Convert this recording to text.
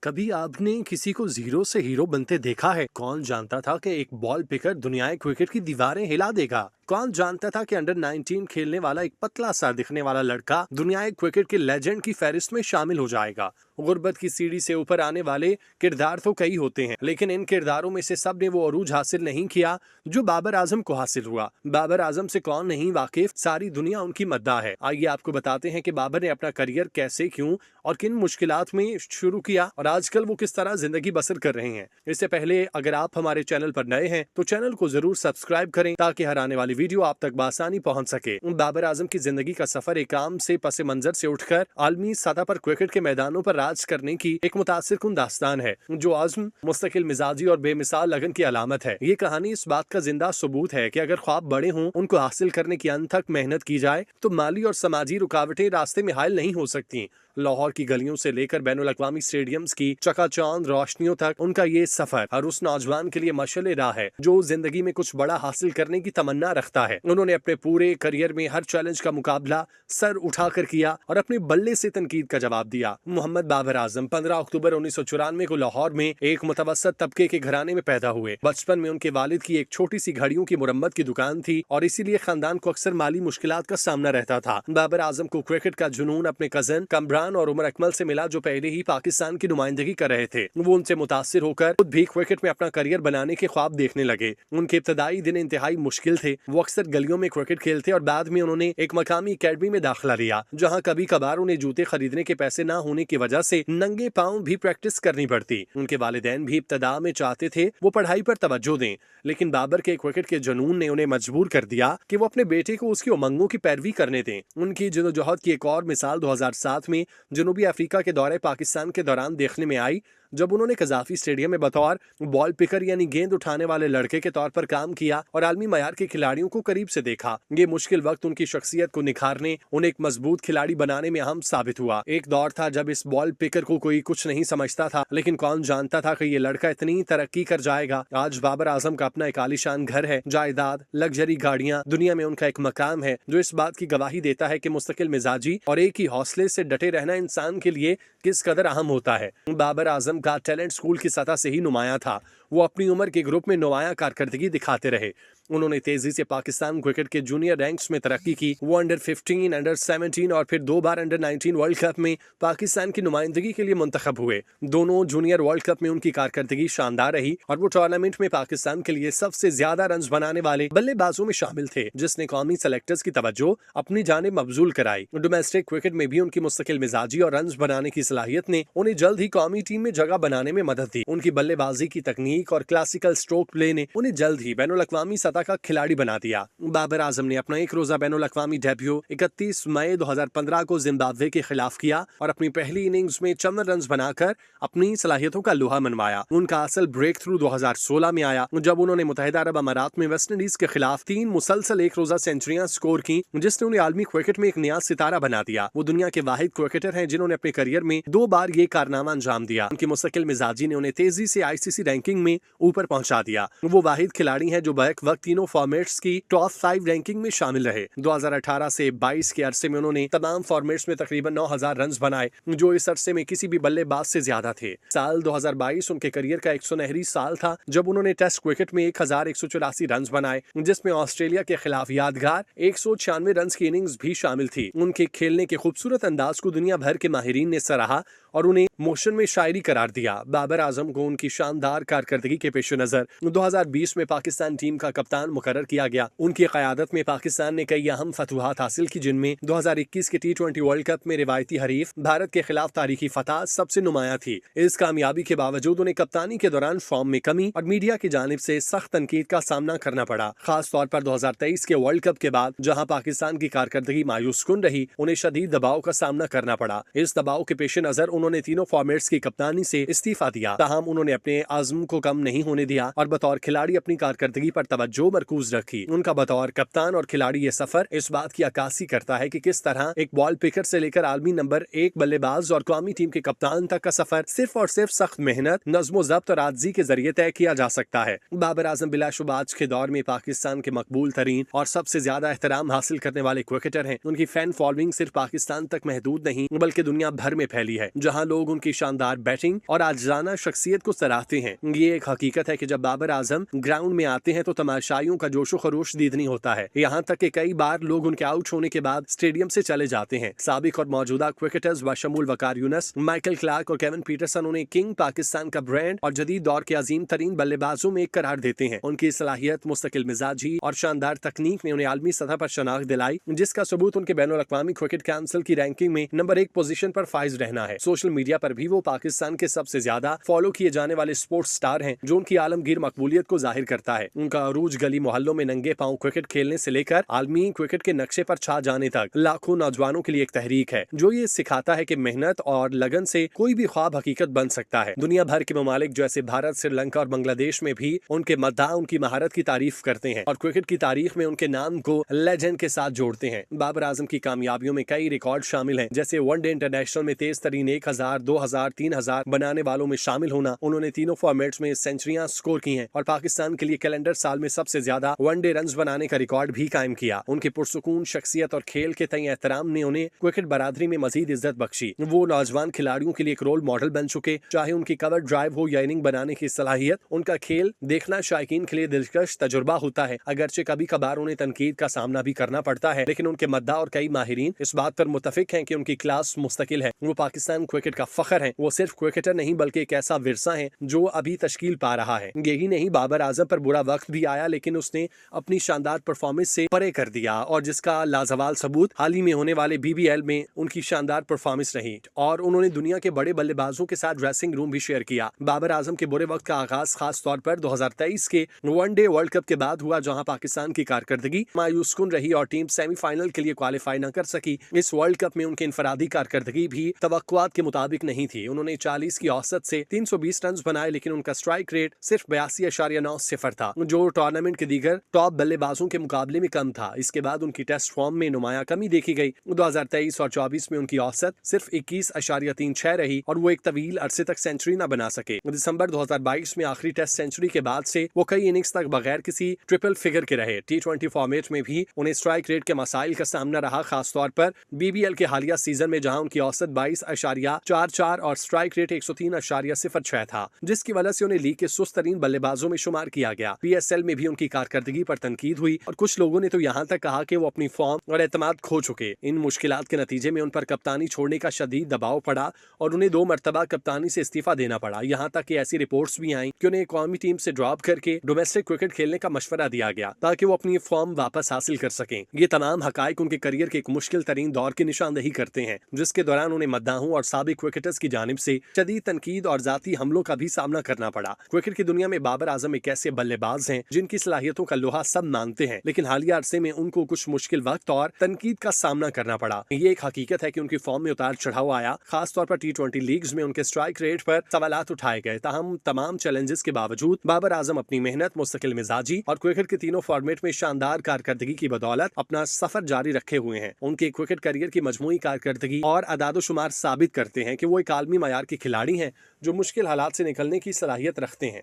कभी आपने किसी को जीरो से हीरो बनते देखा है? कौन जानता था कि एक बॉल पिकर दुनियाई क्रिकेट की दीवारें हिला देगा? कौन जानता था कि अंडर 19 खेलने वाला एक पतला सा दिखने वाला लड़का दुनियाई क्रिकेट के लेजेंड की फहरिस्त में शामिल हो जाएगा? गुर्बत की सीढ़ी से ऊपर आने वाले किरदार तो कई होते हैं, लेकिन इन किरदारों में से सब ने वो अरूज हासिल नहीं किया जो बाबर आजम को हासिल हुआ। बाबर आजम से कौन नहीं वाकिफ, सारी दुनिया उनकी मद्दाह है। आइए आपको बताते हैं कि बाबर ने अपना करियर कैसे, क्यों और किन मुश्किलात में शुरू किया और आजकल वो किस तरह जिंदगी बसर कर रहे हैं। इससे पहले अगर आप हमारे चैनल पर नए हैं तो चैनल को जरूर सब्सक्राइब करें ताकि हर आने वाली वीडियो आप तक बासानी पहुंच सके। बाबर आजम की जिंदगी का सफर एक आम से पस मंजर से उठकर आलमी सतह पर क्रिकेट के मैदानों पर राज करने की एक मुतासिर कुन दास्तान है, जो आज़म, मुस्तकिल मिजाजी और बेमिसाल लगन की अलामत है। ये कहानी इस बात का जिंदा सबूत है कि अगर ख्वाब बड़े हों, उनको हासिल करने की अनथक मेहनत की जाए तो माली और समाजी रुकावटें रास्ते में हायल नहीं हो सकती। लाहौर की गलियों से लेकर बैनुल-अक़वामी स्टेडियम्स की चकाचौंध रोशनियों तक उनका ये सफर हर उस नौजवान के लिए मशअल राह है जो जिंदगी में कुछ बड़ा हासिल करने की तमन्ना रखता है। उन्होंने अपने पूरे करियर में हर चैलेंज का मुकाबला सर उठाकर किया और अपने बल्ले से तनकीद का जवाब दिया। मोहम्मद बाबर आजम 15 अक्टूबर 1994 को लाहौर में एक मुतवस्सत तबके के घराने में पैदा हुए। बचपन में उनके वालिद की एक छोटी सी घड़ियों की मुरम्मत की दुकान थी और इसीलिए खानदान को अक्सर माली मुश्किलात का सामना रहता था। बाबर आजम को क्रिकेट का जुनून अपने कजन कमरान और उमर अकमल से मिला, जो पहले ही पाकिस्तान की नुमाइंदगी कर रहे थे। वो उनसे मुतासिर होकर खुद भी क्रिकेट में अपना करियर बनाने के ख्वाब देखने लगे। उनके इब्तदाई दिन इंतहाई मुश्किल थे। वो अक्सर गलियों में क्रिकेट खेलते और बाद में उन्होंने एक मकामी अकेडमी में दाखिला लिया, जहां कभी कभार उन्हें जूते खरीदने के पैसे न होने की वजह से नंगे पांव भी प्रैक्टिस करनी पड़ती। उनके वालिदैन भी इब्तदा में चाहते थे वो पढ़ाई पर तवज्जो दें, लेकिन बाबर के क्रिकेट के जुनून ने उन्हें मजबूर कर दिया कि वो अपने बेटे को उसकी उमंगों की पैरवी करने दें। उनकी जदोजहद की एक और मिसाल 2007 में जनूबी अफ्रीका के दौरे पाकिस्तान के दौरान देखने में आई, जब उन्होंने कजाफी स्टेडियम में बतौर बॉल पिकर यानी गेंद उठाने वाले लड़के के तौर पर काम किया और आलमी मयार के खिलाड़ियों को करीब से देखा। ये मुश्किल वक्त उनकी शख्सियत को निखारने, उन्हें एक मजबूत खिलाड़ी बनाने में अहम साबित हुआ। एक दौर था जब इस बॉल पिकर को कोई कुछ नहीं समझता था, लेकिन कौन जानता था कि ये लड़का इतनी तरक्की कर जाएगा। आज बाबर आजम का अपना एक आलीशान घर है, जायदाद, लग्जरी गाड़ियां, दुनिया में उनका एक मकाम है जो इस बात की गवाही देता है कि मुस्तकिल मिजाजी और एक ही हौसले से डटे रहना इंसान के लिए किस कदर अहम होता है। बाबर आजम का टैलेंट स्कूल की सतह से ही नुमाया था। वो अपनी उम्र के ग्रुप में नुमाया कारकर्दगी दिखाते रहे। उन्होंने तेजी से पाकिस्तान क्रिकेट के जूनियर रैंक्स में तरक्की की। वो अंडर 15, अंडर 17 और फिर 2 बार अंडर 19 वर्ल्ड कप में पाकिस्तान की नुमाइंदगी के लिए मुंतखब हुए। दोनों जूनियर वर्ल्ड कप में उनकी कारकर्दगी शानदार रही और वो टूर्नामेंट में पाकिस्तान के लिए सबसे ज्यादा रन बनाने वाले बल्लेबाजों में शामिल थे, जिसने कौमी सेलेक्टर्स की तवज्जो अपनी जानिब मबजूल कराई। डोमेस्टिक क्रिकेट में भी उनकी मुस्तकिल मिजाजी और रन बनाने की सलाहियत ने उन्हें जल्द ही कौमी टीम में जगह बनाने में मदद दी। उनकी बल्लेबाजी की तकनीक और क्लासिकल स्ट्रोक प्ले ने उन्हें जल्द ही बैनुल-अक़वामी सतह का खिलाड़ी बना दिया। बाबर आजम ने अपना एक रोजा बैनुल-अक़वामी डेब्यू 31 मई 2015 को जिम्बाब्वे के खिलाफ किया और अपनी पहली इनिंग्स में 54 रन बनाकर अपनी सलाहियतों का लोहा मनवाया। उनका असल ब्रेक थ्रू 2016 में आया, जब उन्होंने मुत्तहिदा अरब अमारात में वेस्ट इंडीज के खिलाफ 3 मुसलसल एक रोजा सेंचुरियां स्कोर की, जिसने उन्हें आलमी क्रिकेट में एक नया सितारा बना दिया। वो दुनिया के वाहिद क्रिकेटर हैं जिन्होंने अपने करियर में 2 बार ये कारनामा अंजाम दिया। उनकी मुस्तकिल मिजाजी ने उन्हें तेजी से आईसीसी रैंकिंग में ऊपर पहुंचा दिया। वो वाहिद खिलाड़ी हैं जो बैक वक्त तीनों फॉर्मेट्स की टॉप 5 रैंकिंग में शामिल रहे। 2018 से 22 के अरसे में उन्होंने तमाम फॉर्मेट्स में तकरीबन 9000 रन बनाए, जो इस अरसे में किसी भी बल्लेबाज से ज्यादा थे। साल 2022 उनके करियर का एक सुनहरी साल था, जब उन्होंने टेस्ट क्रिकेट में 1184 रन बनाए, जिसमें ऑस्ट्रेलिया के खिलाफ यादगार 196 रन की इनिंग्स भी शामिल थी। उनके खेलने के खूबसूरत अंदाज को दुनिया भर के माहिरीन ने सराहा और उन्हें मोशन में शायरी करार दिया। बाबर आजम को उनकी शानदार कारकर्दगी के पेश नजर 2020 में पाकिस्तान टीम का कप्तान मुकर्रर किया गया। उनकी क़यादत में पाकिस्तान ने कई अहम फतुहात हासिल की, जिनमें 2021 के T20 वर्ल्ड कप में रिवायती हरीफ भारत के खिलाफ तारीखी फतह सबसे नुमाया थी। इस कामयाबी के बावजूद उन्हें कप्तानी के दौरान फॉर्म में कमी और मीडिया की जानिब से सख्त तनकीद का सामना करना पड़ा। खास तौर पर 2023 के वर्ल्ड कप के बाद, जहाँ पाकिस्तान की कारकर्दगी मायूस कुन रही, उन्हें शदीद दबाव का सामना करना पड़ा। इस दबाव के पेश नजर उन्होंने तीनों फॉर्मेट्स की कप्तानी से इस्तीफा दिया। ताहम उन्होंने अपने आज़म को कम नहीं होने दिया और बतौर खिलाड़ी अपनी कारकर्दगी पर तवज्जो मरकूज रखी। उनका बतौर कप्तान और खिलाड़ी ये सफर इस बात की अक्कासी करता है कि किस तरह एक बॉल पिकर से लेकर आलमी नंबर 1 बल्लेबाज और कौमी टीम के कप्तान तक का सफर सिर्फ और सिर्फ सख्त मेहनत, नज़्मो ज़ब्त और आजिज़ी के जरिए तय किया जा सकता है। बाबर आजम बिलाशुबा आज के दौर में पाकिस्तान के मकबूल तरीन और सबसे ज्यादा एहतराम हासिल करने वाले क्रिकेटर हैं। उनकी फैन फॉलोइंग सिर्फ पाकिस्तान तक महदूद नहीं बल्कि दुनिया भर में फैली है। जहां लोग उनकी शानदार बैटिंग और आजाना शख्सियत को सराहते हैं। ये एक हकीकत है कि जब बाबर आजम ग्राउंड में आते हैं तो तमाशाइयों का जोशो खरोश दीदनी होता है। यहाँ तक कि कई बार लोग उनके आउट होने के बाद स्टेडियम से चले जाते हैं। साबिक और मौजूदा क्रिकेटर्स बशमूल वकार यूनुस, माइकल क्लार्क और केविन पीटरसन उन्हें किंग पाकिस्तान का ब्रांड और जदीद दौर के अजीम तरीन बल्लेबाजों में एक करार देते हैं। उनकी सलाहियत, मुस्तकिल मिजाजी और शानदार तकनीक ने उन्हें आलमी सतह पर शनाख्त दिलाई, जिसका सबूत उनके बैनुल अक़वामी क्रिकेट काउंसिल की रैंकिंग में नंबर 1 पोजीशन पर फाइज रहना है। सोशल मीडिया पर भी वो पाकिस्तान के सबसे ज्यादा फॉलो किए जाने वाले स्पोर्ट्स स्टार हैं, जो उनकी आलमगीर मकबूलियत को जाहिर करता है। उनका अरूज गली मोहल्लों में नंगे पांव क्रिकेट खेलने से लेकर आलमी क्रिकेट के नक्शे पर छा जाने तक लाखों नौजवानों के लिए एक तहरीक है, जो ये सिखाता है कि मेहनत और लगन से कोई भी ख्वाब हकीकत बन सकता है। दुनिया भर के ममालिक जैसे भारत, श्रीलंका और बांग्लादेश में भी उनके मद्दाह उनकी महारत की तारीफ करते हैं और क्रिकेट की तारीख में उनके नाम को लेजेंड के साथ जोड़ते हैं। बाबर आजम की कामयाबियों में कई रिकॉर्ड शामिल हैं, जैसे वनडे इंटरनेशनल में तेज तरीन 1000, 2000, 3000 बनाने वालों में शामिल होना। उन्होंने तीनों फॉर्मेट्स में सेंचुरियां स्कोर की हैं और पाकिस्तान के लिए कैलेंडर साल में सबसे ज्यादा वनडे रन्स बनाने का रिकॉर्ड भी कायम किया। उनकी पुरसुकून शख्सियत और खेल के तय एहतराम ने उन्हें क्रिकेट बरादरी में मजीद इज्जत बख्शी। वो नौजवान खिलाड़ियों के लिए एक रोल मॉडल बन चुके, चाहे उनकी कवर ड्राइव हो या इनिंग बनाने की सलाहियत। उनका खेल देखना शायकीन के लिए दिलकश तजुर्बा होता है, अगरचे कभी कभार उन्हें तनकीद का सामना भी करना पड़ता है, लेकिन उनके मद्दा और कई माहिरीन इस बात पर मुत्तफिक हैं कि उनकी क्लास मुस्तकिल है। वो पाकिस्तान क्रिकेट का फख्र है। वो सिर्फ क्रिकेटर नहीं बल्कि एक ऐसा विरसा है जो अभी तश्कील पा रहा है। यही नहीं, बाबर आजम पर बुरा वक्त भी आया, लेकिन उसने अपनी शानदार परफॉर्मेंस से परे कर दिया, और जिसका लाजवाल सबूत हाल ही में होने वाले BBL में उनकी शानदार परफॉर्मेंस रही। और उन्होंने दुनिया के बड़े बल्लेबाजों के साथ ड्रेसिंग रूम भी शेयर किया। बाबर आजम के बुरे वक्त का आगाज खास तौर पर 2023 के वनडे वर्ल्ड कप के बाद हुआ, जहां पाकिस्तान की कारकर्दगी मायूसकुन रही और टीम सेमीफाइनल के लिए क्वालिफाई न कर सकी। इस वर्ल्ड कप में उनकी इंफरादी कारकर्दगी भी तवक्कुआत के मुताबिक नहीं थी। उन्होंने 40 की औसत से 320 रन बनाए, लेकिन उनका स्ट्राइक रेट सिर्फ 82.9 था, जो टूर्नामेंट के दीगर टॉप बल्लेबाजों के मुकाबले में कम था। इसके बाद उनकी टेस्ट फॉर्म में नुमाया कमी देखी गई। 2023 और 24 में उनकी औसत सिर्फ 21.36 रही और वो एक तवील अरसे तक सेंचुरी न बना सके। दिसंबर 2022 में आखिरी टेस्ट सेंचुरी के बाद से वो कई इनिंग्स तक बगैर किसी ट्रिपल फिगर के रहे। T20 फॉर्मेट में भी उन्हें स्ट्राइक रेट के मसाइल का सामना रहा, खासतौर पर BBL के हालिया सीजन में, जहां उनकी औसत 22.44 और स्ट्राइक रेट 103.06 था, जिसकी वजह से उन्हें लीग के सुस्त तरीन बल्लेबाजों में शुमार किया गया। PSL में भी उनकी कारकर्दगी पर तनकीद हुई और कुछ लोगों ने तो यहाँ तक कहा कि वो अपनी फॉर्म और एतमाद खो चुके। इन मुश्किलात के नतीजे में उन पर कप्तानी छोड़ने का शदीद दबाव पड़ा और उन्हें 2 मरतबा कप्तानी से इस्तीफा देना पड़ा। यहाँ तक कि ऐसी रिपोर्ट्स भी आई कि उन्हें कौमी टीम से ड्रॉप करके डोमेस्टिक क्रिकेट खेलने का मशवरा दिया गया ताकि वो अपनी फॉर्म वापस हासिल कर सकें। ये तमाम हकायक उनके करियर के एक मुश्किल तरीन दौर की निशानदही करते हैं, जिसके दौरान उन्हें मद्दाहों और साबिक क्रिकेटर्स की जानिब से शदीद तनकीद और जाती हमलों का भी सामना करना पड़ा। क्रिकेट की दुनिया में बाबर आजम एक ऐसे बल्लेबाज हैं जिनकी सलाहियतों का लोहा सब मानते हैं, लेकिन हालिया अरसे में उनको कुछ मुश्किल वक्त और तनकीद का सामना करना पड़ा। ये एक हकीकत है कि उनकी फॉर्म में उतार चढ़ाव आया, खासतौर पर T20 लीग्स में उनके स्ट्राइक रेट पर सवालात उठाए गए। ताहम तमाम चैलेंजेस के बावजूद बाबर आजम अपनी मेहनत, मुस्तकिल मिजाजी और क्रिकेट के तीनों फॉर्मेट में शानदार कारकर्दगी की बदौलत अपना सफर जारी रखे हुए हैं। उनके क्रिकेट करियर की मजमूई कारकर्दगी और अदादोशुमार साबित करते हैं कि वो एक आलमी मयार के खिलाड़ी हैं जो मुश्किल हालात से निकलने की सलाहियत रखते हैं।